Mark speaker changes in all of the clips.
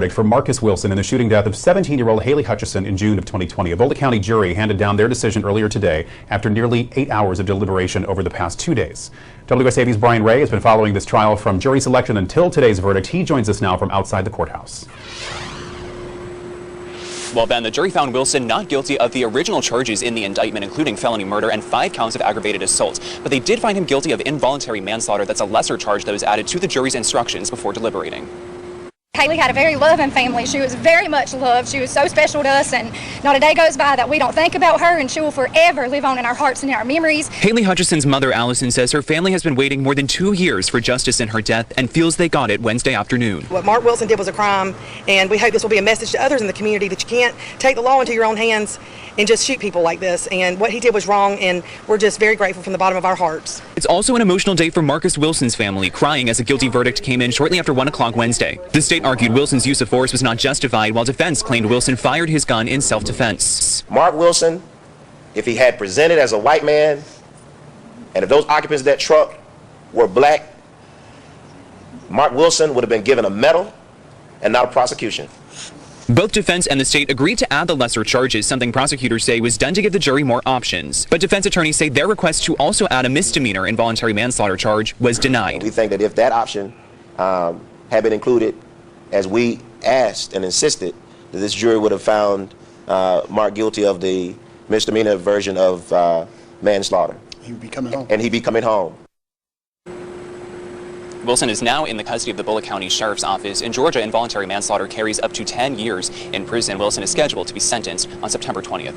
Speaker 1: Verdict for Marcus Wilson in the shooting death of 17-year-old Haley Hutchison in June of 2020. A Boulder County jury handed down their decision earlier today after nearly 8 hours of deliberation over the past 2 days. WSAV's Brian Ray has been following this trial from jury selection until today's verdict. He joins us now from outside the courthouse.
Speaker 2: Well, Ben, the jury found Wilson not guilty of the original charges in the indictment, including felony murder and 5 counts of aggravated assault. But they did find him guilty of involuntary manslaughter. That's a lesser charge that was added to the jury's instructions before deliberating.
Speaker 3: Haley had a very loving family. She was very much loved. She was so special to us, and not a day goes by that we don't think about her, and she will forever live on in our hearts and in our memories.
Speaker 2: Haley Hutchison's mother, Allison, says her family has been waiting more than 2 years for justice in her death and feels they got it Wednesday afternoon.
Speaker 4: What Marc Wilson did was a crime, and we hope this will be a message to others in the community that you can't take the law into your own hands and just shoot people like this. And what he did was wrong, and we're just very grateful from the bottom of our hearts.
Speaker 2: It's also an emotional day for Marcus Wilson's family, crying as a guilty verdict came in shortly after 1 o'clock Wednesday. The state argued Wilson's use of force was not justified, while defense claimed Wilson fired his gun in self-defense.
Speaker 5: Marc Wilson, if he had presented as a white man, and if those occupants of that truck were black, Marc Wilson would have been given a medal and not a prosecution.
Speaker 2: Both defense and the state agreed to add the lesser charges, something prosecutors say was done to give the jury more options. But defense attorneys say their request to also add a misdemeanor involuntary manslaughter charge was denied.
Speaker 5: We think that if that option had been included, as we asked and insisted, that this jury would have found Marc guilty of the misdemeanor version of manslaughter.
Speaker 6: He would be coming home.
Speaker 5: And he'd be coming home.
Speaker 2: Wilson is now in the custody of the Boulder County Sheriff's Office. In Georgia, involuntary manslaughter carries up to 10 years in prison. Wilson is scheduled to be sentenced on September 20th.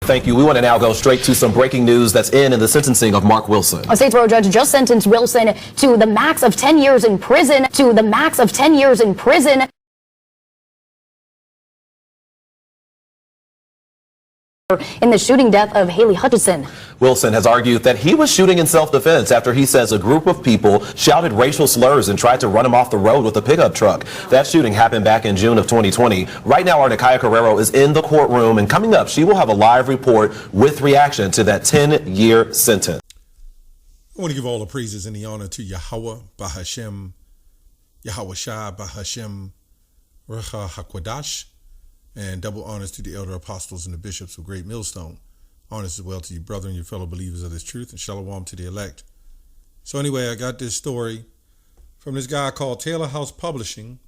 Speaker 7: Thank you. We want to now go straight to some breaking news that's in the sentencing of Marc Wilson.
Speaker 8: A Statesboro judge just sentenced Wilson to the max of 10 years in prison. In the shooting death of Haley Hutchison.
Speaker 7: Wilson has argued that he was shooting in self-defense after he says a group of people shouted racial slurs and tried to run him off the road with a pickup truck. That shooting happened back in June of 2020. Right now, our Nikaya Carrero is in the courtroom, and coming up, she will have a live report with reaction to that 10-year sentence.
Speaker 9: I want to give all the praises and the honor to Yahweh, Bahashem, Yahweh Shai, Bahashem, Recha HaKwadash, and double honors to the elder apostles and the bishops of Great Millstone. Honors as well to you, brother, and your fellow believers of this truth, and shalom to the elect. So anyway, I got this story from this guy called Taylor House Publishing,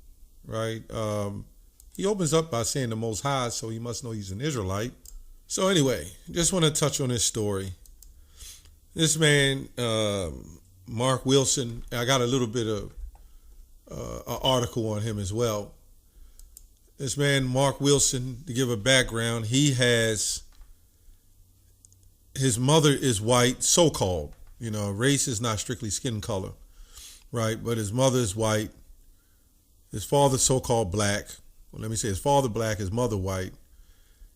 Speaker 9: right? He opens up by saying the Most High, so he must know he's an Israelite. So anyway, just want to touch on this story. This man, Marc Wilson, I got a little bit of an article on him as well. This man, Marc Wilson, to give a background, his mother is white, so-called. You know, race is not strictly skin color, right? But his mother is white. His father so-called black. Well, let me say his father black, his mother white.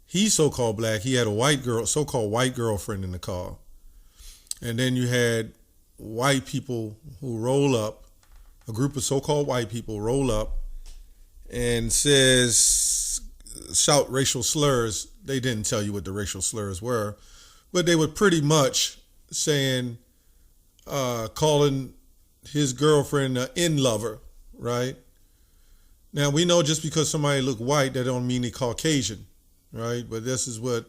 Speaker 9: He's so-called black. He had a white girl, so-called white girlfriend in the car. And then you had white people who roll up, a group of so-called white people roll up and shout racial slurs. They didn't tell you what the racial slurs were, but they were pretty much saying, calling his girlfriend an in-lover, right? Now, we know just because somebody look white, that don't mean they Caucasian, right? But this is what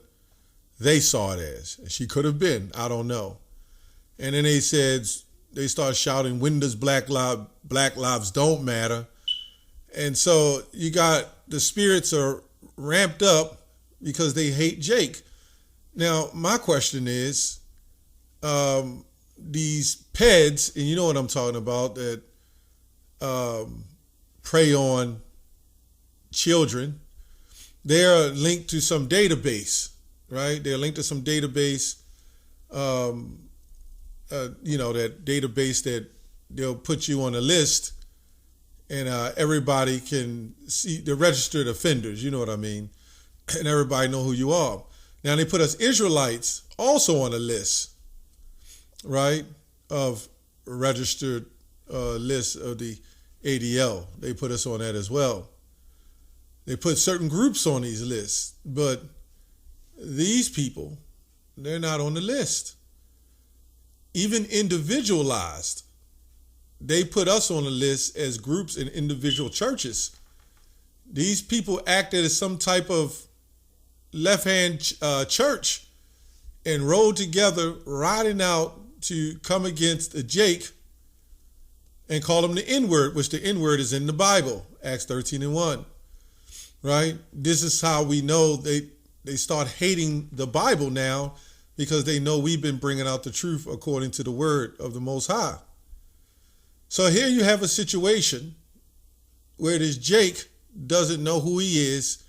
Speaker 9: they saw it as. She could have been, I don't know. And then they started shouting, when does black lives don't matter? And so you got the spirits are ramped up because they hate Jake. Now, my question is, these PEDs, and you know what I'm talking about, that prey on children, they're linked to some database, right? They're linked to some database, that database that they'll put you on a list, and everybody can see the registered offenders, you know what I mean? And everybody know who you are. Now they put us Israelites also on a list, right? Of registered list of the ADL. They put us on that as well. They put certain groups on these lists, but these people, they're not on the list. even individualized. They put us on the list as groups and individual churches. These people acted as some type of left-hand church and rode together, riding out to come against Jake and call him the N-word, which the N-word is in the Bible, Acts 13:1. Right? This is how we know they start hating the Bible now, because they know we've been bringing out the truth according to the word of the Most High. So here you have a situation where this Jake doesn't know who he is.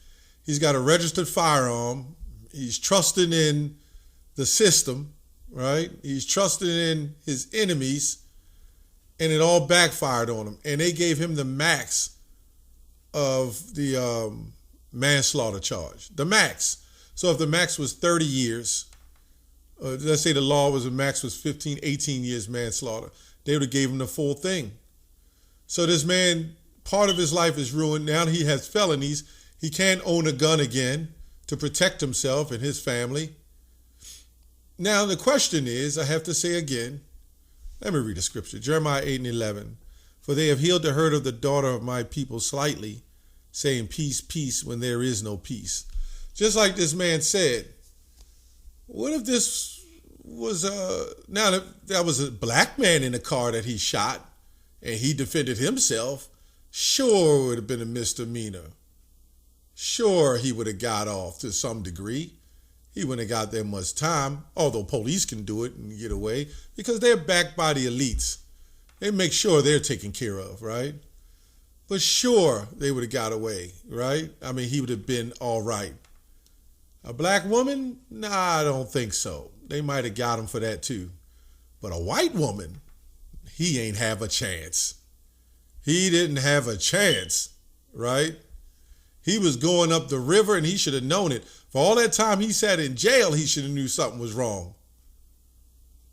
Speaker 9: He's got a registered firearm. He's trusting in the system, right? He's trusting in his enemies, and it all backfired on him. And they gave him the max of the manslaughter charge, the max. So if the max was 30 years, let's say the law was the max was 15, 18 years manslaughter, they would have gave him the full thing. So this man, part of his life is ruined. Now he has felonies. He can't own a gun again to protect himself and his family. Now the question is, I have to say again, let me read the scripture. Jeremiah 8:11. For they have healed the hurt of the daughter of my people slightly, saying peace, peace, when there is no peace. Just like this man said, what if this was now that was a black man in the car that he shot and he defended himself? Sure, it would have been a misdemeanor. Sure, he would have got off to some degree. He wouldn't have got that much time, although police can do it and get away because they're backed by the elites. They make sure they're taken care of, right? But sure, they would have got away, right? I mean, he would have been all right. A black woman? Nah, I don't think so. They might have got him for that too. But a white woman, he ain't have a chance. He didn't have a chance, right? He was going up the river and he should have known it. For all that time he sat in jail, he should have knew something was wrong.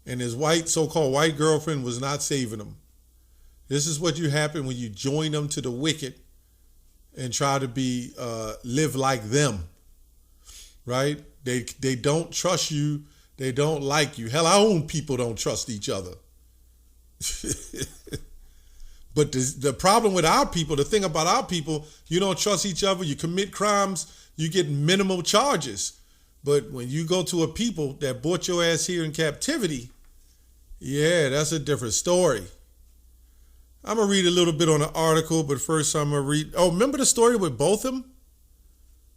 Speaker 9: And his so-called white girlfriend was not saving him. This is what you happen when you join them to the wicked and try to live like them, right? They don't trust you. They don't like you. Hell, our own people don't trust each other. But the problem with our people, the thing about our people, you don't trust each other, you commit crimes, you get minimal charges. But when you go to a people that brought your ass here in captivity, yeah, that's a different story. I'm going to read a little bit on the article, but first I'm going to read. Oh, remember the story with Botham?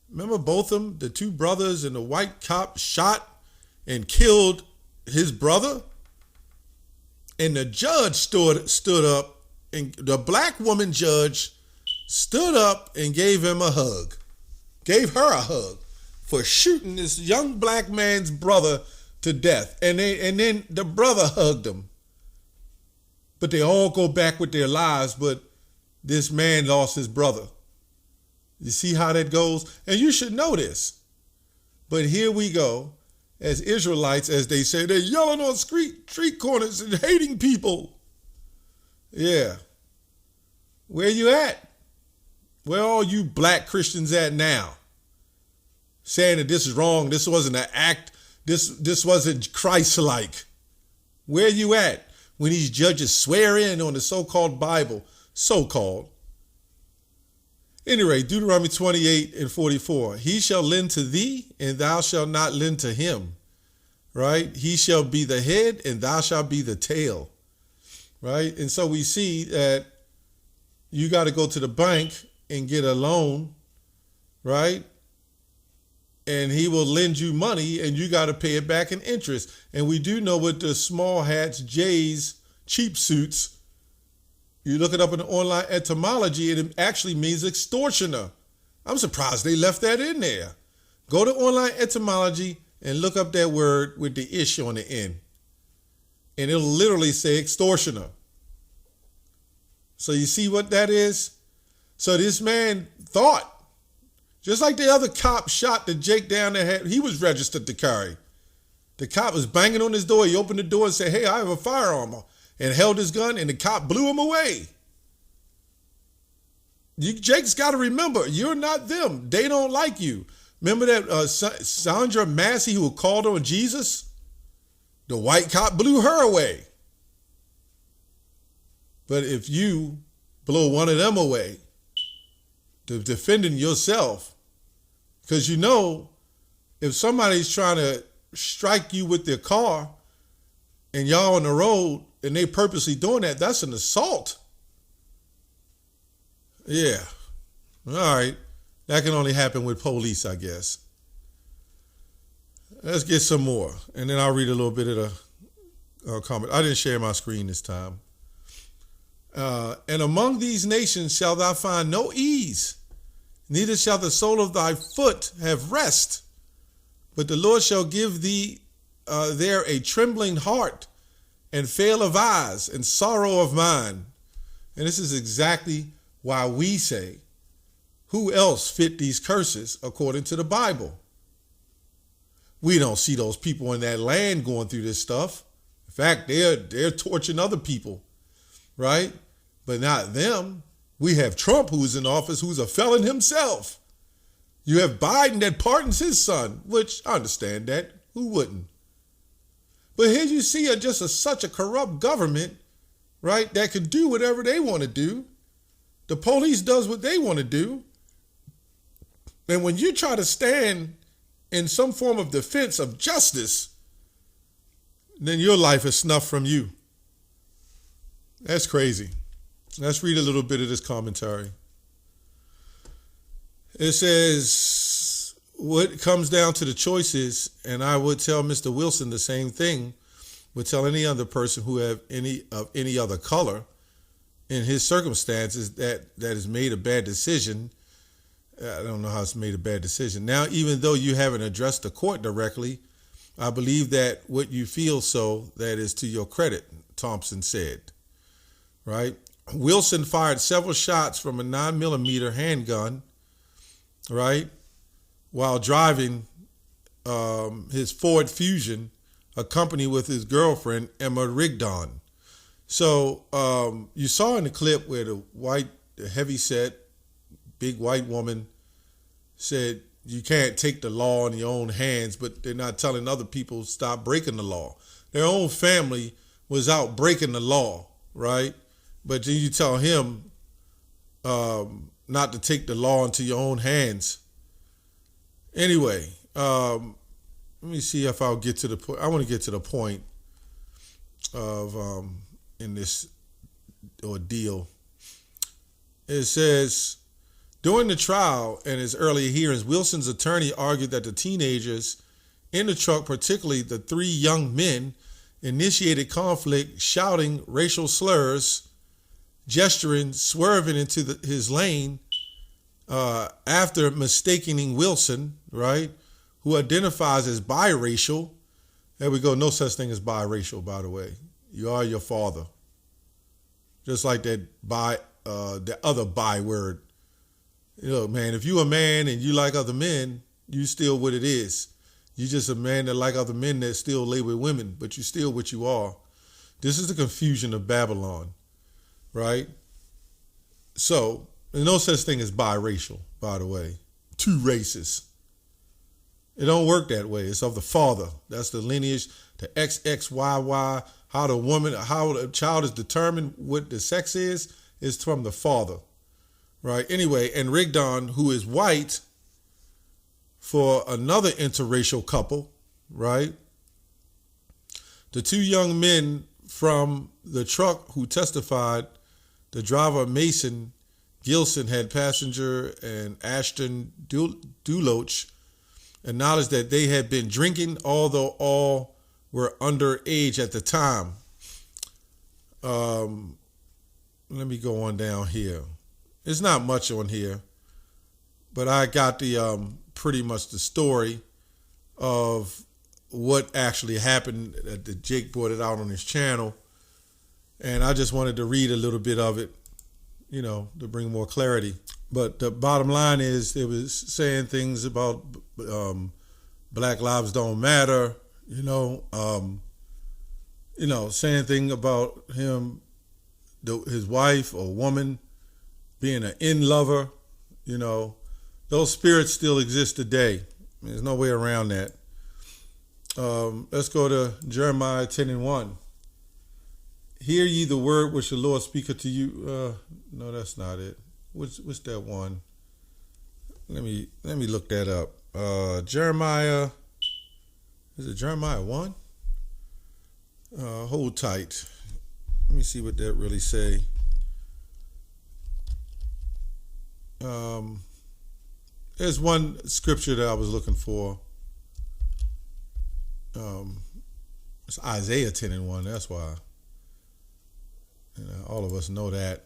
Speaker 9: Remember Botham, the two brothers, and the white cop shot and killed his brother? And the judge stood up, and the black woman judge stood up and gave her a hug for shooting this young black man's brother to death. And then the brother hugged him. But they all go back with their lives, but this man lost his brother. You see how that goes? And you should know this. But here we go, as Israelites, as they say, they're yelling on street corners and hating people. Yeah. Where you at? Where are you black Christians at now? Saying that this is wrong, this wasn't an act, this wasn't Christ-like. Where you at when these judges swear in on the so-called Bible? So-called. Anyway, Deuteronomy 28:44. He shall lend to thee, and thou shalt not lend to him. Right? He shall be the head, and thou shalt be the tail. Right? And so we see that you got to go to the bank and get a loan, right? And he will lend you money and you got to pay it back in interest. And we do know with the small hats, J's, cheap suits, you look it up in the online etymology, and it actually means extortioner. I'm surprised they left that in there. Go to online etymology and look up that word with the ish on the end. And it'll literally say extortioner. So you see what that is? So this man thought, just like the other cop shot the Jake down there, he was registered to carry. The cop was banging on his door. He opened the door and said, hey, I have a firearm, and held his gun, and the cop blew him away. Jake's got to remember, you're not them. They don't like you. Remember that Sandra Massey who called on Jesus? the white cop blew her away. But if you blow one of them away to defending yourself, because you know, if somebody's trying to strike you with their car and y'all on the road and they purposely doing that, that's an assault. Yeah. All right. That can only happen with police, I guess. Let's get some more. And then I'll read a little bit of the comment. I didn't share my screen this time. And among these nations shalt thou find no ease, neither shall the sole of thy foot have rest. But the Lord shall give thee there a trembling heart and fail of eyes and sorrow of mind. And this is exactly why we say, who else fit these curses according to the Bible? We don't see those people in that land going through this stuff. In fact, they're torturing other people, right? But not them. We have Trump, who's in office, who's a felon himself. You have Biden that pardons his son, which I understand that. Who wouldn't? But here you see such a corrupt government, right, that can do whatever they want to do. The police does what they want to do. And when you try to stand in some form of defense of justice, then your life is snuffed from you. That's crazy. Let's read a little bit of this commentary. It says, what comes down to the choices, and I would tell Mr. Wilson the same thing, would tell any other person who have any other color in his circumstances that has made a bad decision. I don't know how it's made a bad decision. Now, even though you haven't addressed the court directly, I believe that what you feel so, that is to your credit, Thompson said, right? Wilson fired several shots from a 9mm handgun, right, while driving his Ford Fusion, accompanied with his girlfriend, Emma Rigdon. So you saw in the clip where the heavy-set, big white woman said, you can't take the law in your own hands, but they're not telling other people stop breaking the law. Their own family was out breaking the law, right? But then you tell him not to take the law into your own hands. Anyway, let me see if I'll get to the point. I want to get to the point of in this ordeal. It says, during the trial and his earlier hearings, Wilson's attorney argued that the teenagers in the truck, particularly the three young men, initiated conflict, shouting racial slurs, gesturing, swerving into his lane after mistaking Wilson, right, who identifies as biracial. There we go. No such thing as biracial, by the way. You are your father. Just like that the other bi word. You know, man, if you a man and you like other men, you still what it is. You just a man that like other men that still lay with women, but you still what you are. This is the confusion of Babylon, right? So, there's no such thing as biracial, by the way. Two races. It don't work that way. It's of the father. That's the lineage, the XXYY, how the child is determined what the sex is from the father. Right. Anyway, and Rigdon, who is white, for another interracial couple, right? The two young men from the truck who testified, the driver Mason Gilson had passenger and Ashton Duloch, acknowledged that they had been drinking, although all were underage at the time. Let me go on down here. It's not much on here, but I got the pretty much the story of what actually happened. Jake brought it out on his channel, and I just wanted to read a little bit of it, you know, to bring more clarity. But the bottom line is, it was saying things about Black lives don't matter, saying things about him, his wife or woman being an in-lover, those spirits still exist today. There's no way around that. Let's go to Jeremiah 10:1. Hear ye the word which the Lord speaketh to you. No, that's not it. What's that one? Let me look that up. Jeremiah. Is it Jeremiah 1? Hold tight. Let me see what that really say. There's one scripture that I was looking for. It's Isaiah 10:1. That's why. All of us know that.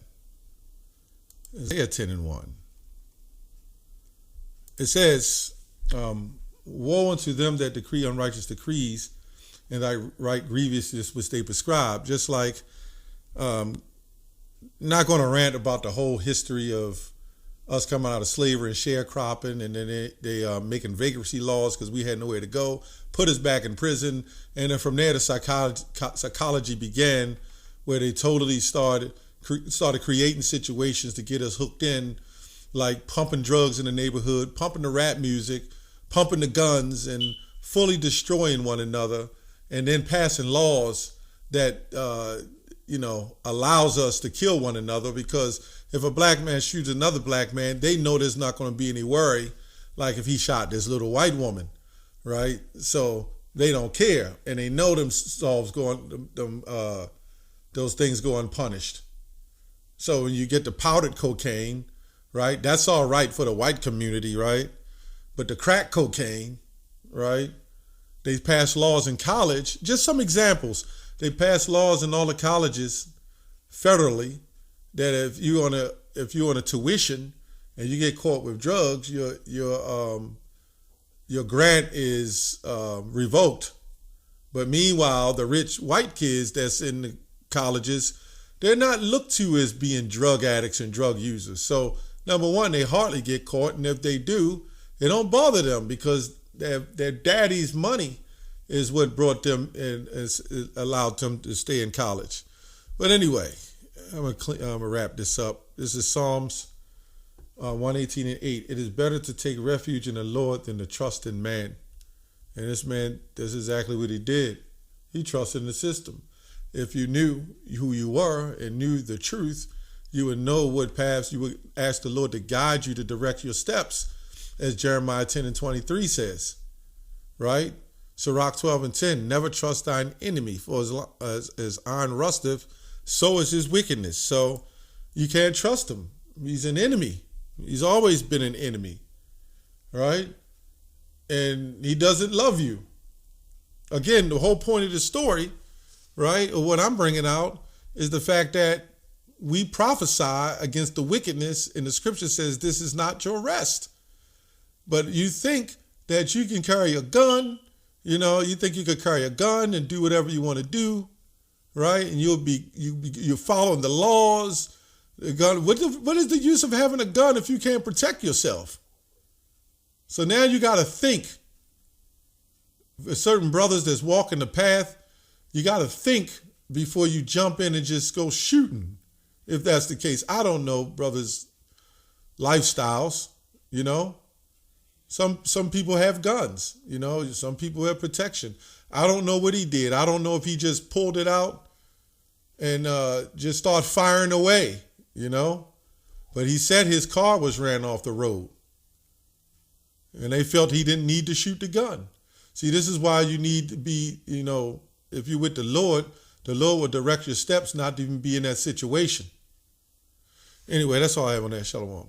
Speaker 9: Isaiah 10:1. It says, woe unto them that decree unrighteous decrees, and thy right grievousness which they prescribe. Just like, not going to rant about the whole history of us coming out of slavery and sharecropping, and then they making vagrancy laws because we had nowhere to go, put us back in prison, and then from there the psychology began, where they totally started creating situations to get us hooked in, like pumping drugs in the neighborhood, pumping the rap music, pumping the guns, and fully destroying one another, and then passing laws that allows us to kill one another, because if a black man shoots another black man, they know there's not going to be any worry, like if he shot this little white woman, right? So they don't care, and they know themselves those things go unpunished. So when you get the powdered cocaine, right, that's all right for the white community, right? But the crack cocaine, right, they pass laws in college. Just some examples. They pass laws in all the colleges federally that if you're on a tuition and you get caught with drugs, your grant is revoked. But meanwhile, the rich white kids that's in the colleges, they're not looked to as being drug addicts and drug users. So number one, they hardly get caught, and if they do, it don't bother them, because their daddy's money is what brought them and allowed them to stay in college. But anyway, I'm gonna wrap this up. This is Psalms 118:8. It is better to take refuge in the Lord than to trust in man. And this man, that's exactly what he did. He trusted in the system. If you knew who you were and knew the truth, you would know what paths you would ask the Lord to guide you, to direct your steps, as Jeremiah 10:23 says, right? Sirach 12:10, never trust thine enemy, for as iron rusteth, so is his wickedness. So you can't trust him. He's an enemy. He's always been an enemy, right? And he doesn't love you. Again, the whole point of the story, right, or what I'm bringing out, is the fact that we prophesy against the wickedness, and the scripture says this is not your rest. But you think that you can carry a gun, you think you could carry a gun and do whatever you want to do, right? And you're following the laws. The gun. What is the use of having a gun if you can't protect yourself? So now you got to think. For certain brothers that's walking the path, you got to think before you jump in and just go shooting. If that's the case, I don't know brothers' lifestyles. Some people have guns. Some people have protection. I don't know what he did. I don't know if he just pulled it out and just started firing away. But he said his car was ran off the road, and they felt he didn't need to shoot the gun. See, this is why you need to be, if you're with the Lord will direct your steps not to even be in that situation. Anyway, that's all I have on that. Shalom.